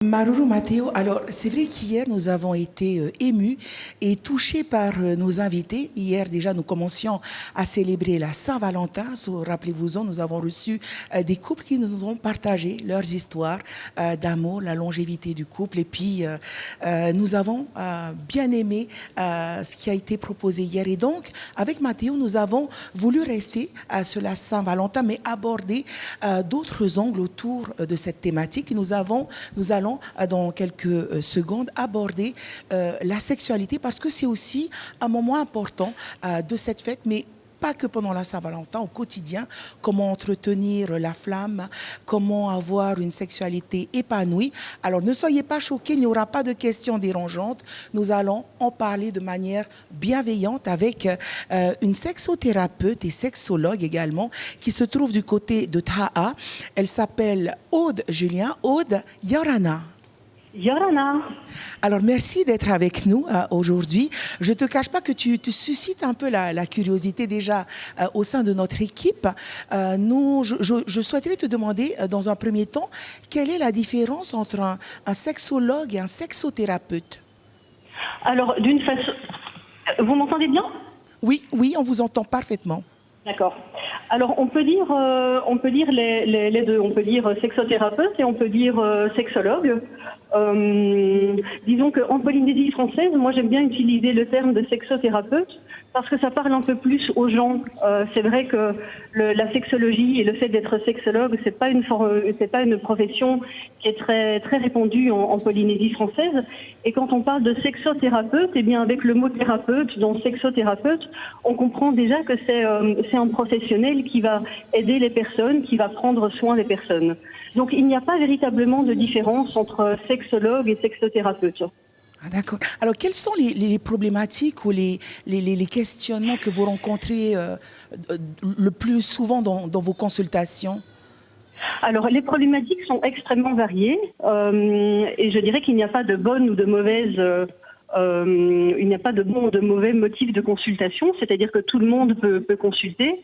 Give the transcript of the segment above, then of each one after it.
Maruru Matteo, alors c'est vrai qu'hier nous avons été émus et touchés par nos invités. Hier déjà nous commencions à célébrer la Saint-Valentin. Rappelez-vous-en, nous avons reçu des couples qui nous ont partagé leurs histoires d'amour, la longévité du couple. Et puis nous avons bien aimé ce qui a été proposé hier. Et donc avec Matteo, nous avons voulu rester sur la Saint-Valentin mais aborder d'autres angles autour de cette thématique. Nous allons dans quelques secondes aborder la sexualité parce que c'est aussi un moment important de cette fête, mais pas que pendant la Saint-Valentin, au quotidien, comment entretenir la flamme, comment avoir une sexualité épanouie. Alors ne soyez pas choqués, il n'y aura pas de questions dérangeantes. Nous allons en parler de manière bienveillante avec une sexothérapeute et sexologue également qui se trouve du côté de Taha. Elle s'appelle Aude Julien. Aude Yorana. Yorana. Alors, merci d'être avec nous aujourd'hui. Je ne te cache pas que tu suscites un peu la curiosité déjà au sein de notre équipe. Je souhaiterais te demander, dans un premier temps, quelle est la différence entre un sexologue et un sexothérapeute? Alors, d'une façon... Vous m'entendez bien? Oui, on vous entend parfaitement. D'accord. Alors, on peut dire les deux. On peut dire sexothérapeute et on peut dire sexologue. Disons qu'en Polynésie française, moi j'aime bien utiliser le terme de sexothérapeute parce que ça parle un peu plus aux gens. C'est vrai que la sexologie et le fait d'être sexologue, c'est pas une profession qui est très très répandue en Polynésie française. Et quand on parle de sexothérapeute, eh bien avec le mot thérapeute, donc sexothérapeute, on comprend déjà que c'est un professionnel qui va aider les personnes, qui va prendre soin des personnes. Donc il n'y a pas véritablement de différence entre sexologue et sexothérapeute. Ah, d'accord. Alors, quelles sont les problématiques ou les questionnements que vous rencontrez le plus souvent dans vos consultations? Alors, les problématiques sont extrêmement variées et je dirais qu'il n'y a pas de bonne ou de mauvaise... il n'y a pas de bon ou de mauvais motifs de consultation, c'est-à-dire que tout le monde peut consulter.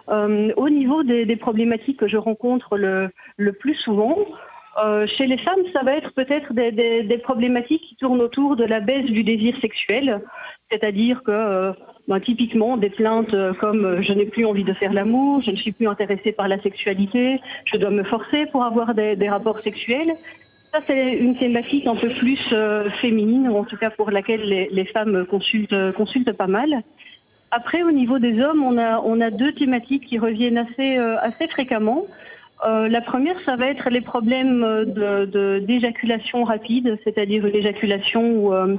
Au niveau des problématiques que je rencontre le plus souvent, chez les femmes, ça va être peut-être des problématiques qui tournent autour de la baisse du désir sexuel, c'est-à-dire que typiquement des plaintes comme je n'ai plus envie de faire l'amour, je ne suis plus intéressée par la sexualité, je dois me forcer pour avoir des rapports sexuels. Ça, c'est une thématique un peu plus féminine, ou en tout cas pour laquelle les femmes consultent pas mal. Après, au niveau des hommes, on a deux thématiques qui reviennent assez fréquemment. La première, ça va être les problèmes d'éjaculation rapide, c'est-à-dire une éjaculation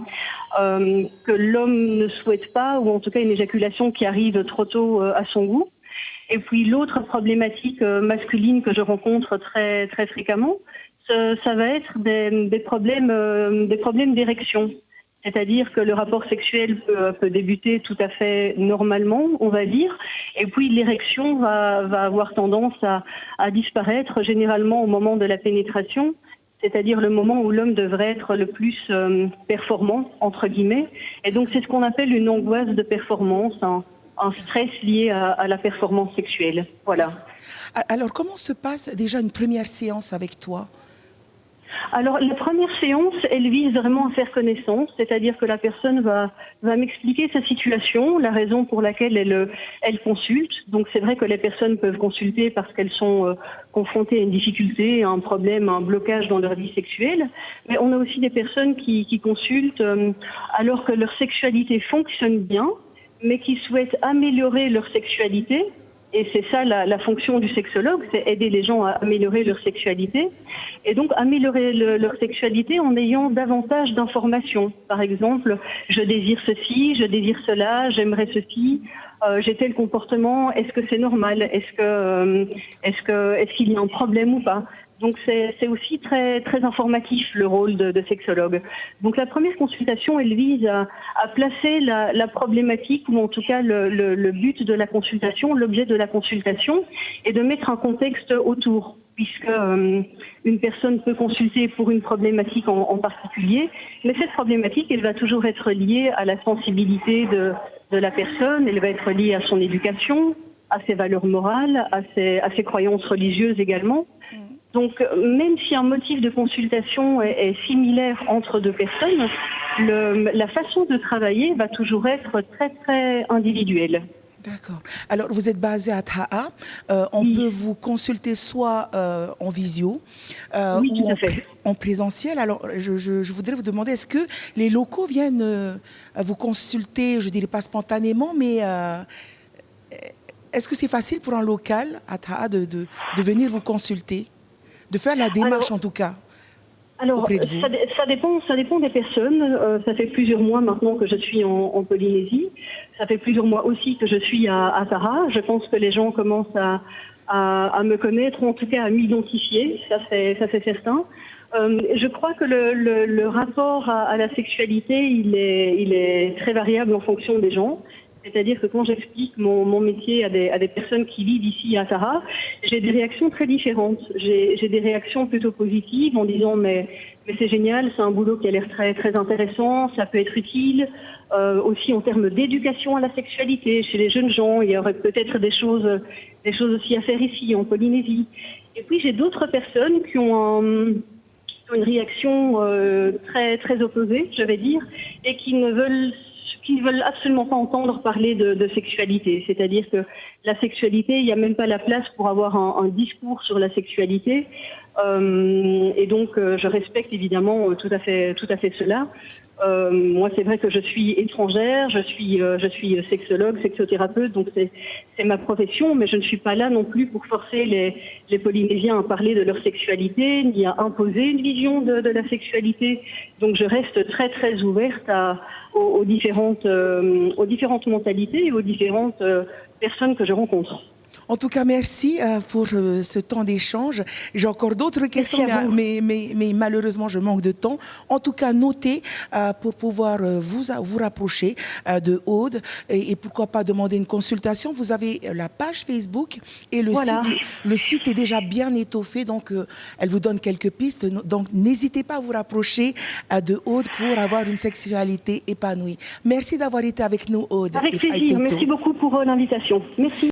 que l'homme ne souhaite pas, ou en tout cas une éjaculation qui arrive trop tôt à son goût. Et puis l'autre problématique masculine que je rencontre très, très fréquemment, ça va être des problèmes d'érection. C'est-à-dire que le rapport sexuel peut débuter tout à fait normalement, on va dire, et puis l'érection va avoir tendance à disparaître généralement au moment de la pénétration, c'est-à-dire le moment où l'homme devrait être le plus performant, entre guillemets. Et donc c'est ce qu'on appelle une angoisse de performance, un stress lié à la performance sexuelle. Voilà. Alors comment se passe déjà une première séance avec toi ? Alors, la première séance, elle vise vraiment à faire connaissance, c'est-à-dire que la personne va m'expliquer sa situation, la raison pour laquelle elle consulte. Donc, c'est vrai que les personnes peuvent consulter parce qu'elles sont confrontées à une difficulté, à un problème, à un blocage dans leur vie sexuelle. Mais on a aussi des personnes qui consultent alors que leur sexualité fonctionne bien, mais qui souhaitent améliorer leur sexualité. Et c'est ça la fonction du sexologue, c'est aider les gens à améliorer leur sexualité. Et donc améliorer leur sexualité en ayant davantage d'informations. Par exemple, je désire ceci, je désire cela, j'aimerais ceci, j'ai tel comportement, est-ce que c'est normal, est-ce qu'il y a un problème ou pas? Donc c'est aussi très, très informatif le rôle de sexologue. Donc la première consultation, elle vise à placer la problématique, ou en tout cas le but de la consultation, l'objet de la consultation, et de mettre un contexte autour, puisque une personne peut consulter pour une problématique en particulier, mais cette problématique, elle va toujours être liée à la sensibilité de la personne, elle va être liée à son éducation, à ses valeurs morales, à ses croyances religieuses également. Donc, même si un motif de consultation est similaire entre deux personnes, la façon de travailler va toujours être très, très individuelle. D'accord. Alors, vous êtes basé à Taha. On Oui. peut vous consulter soit en visio Oui, ou tout à fait. en présentiel. Alors, je voudrais vous demander, est-ce que les locaux viennent vous consulter, je dirais pas spontanément, mais est-ce que c'est facile pour un local à Taha de venir vous consulter, de faire la démarche en tout cas auprès de vous? Ça dépend des personnes. Ça fait plusieurs mois maintenant que je suis en Polynésie. Ça fait plusieurs mois aussi que je suis à Taha. Je pense que les gens commencent à me connaître, ou en tout cas à m'identifier. Ça c'est certain. Je crois que le rapport à la sexualité, il est très variable en fonction des gens. C'est-à-dire que quand j'explique mon métier à des personnes qui vivent ici à Taha, j'ai des réactions très différentes. J'ai des réactions plutôt positives en disant mais c'est génial, c'est un boulot qui a l'air très, très intéressant, ça peut être utile. Aussi en termes d'éducation à la sexualité chez les jeunes gens, il y aurait peut-être des choses aussi à faire ici en Polynésie. Et puis j'ai d'autres personnes qui ont une réaction très, très opposée, je vais dire, et qui ne veulent absolument pas entendre parler de sexualité. C'est-à-dire que la sexualité, il n'y a même pas la place pour avoir un discours sur la sexualité. Et donc, je respecte évidemment tout à fait cela. Moi, c'est vrai que je suis étrangère, je suis sexologue, sexothérapeute, donc c'est ma profession, mais je ne suis pas là non plus pour forcer les Polynésiens à parler de leur sexualité, ni à imposer une vision de la sexualité. Donc, je reste très, très ouverte aux différentes mentalités et aux différentes personnes que je rencontre. En tout cas, merci pour ce temps d'échange. J'ai encore d'autres questions, mais malheureusement, je manque de temps. En tout cas, notez pour pouvoir vous rapprocher de Aude et pourquoi pas demander une consultation. Vous avez la page Facebook et le site est déjà bien étoffé, donc elle vous donne quelques pistes. Donc, n'hésitez pas à vous rapprocher de Aude pour avoir une sexualité épanouie. Merci d'avoir été avec nous, Aude. Avec plaisir. Merci beaucoup pour l'invitation. Merci.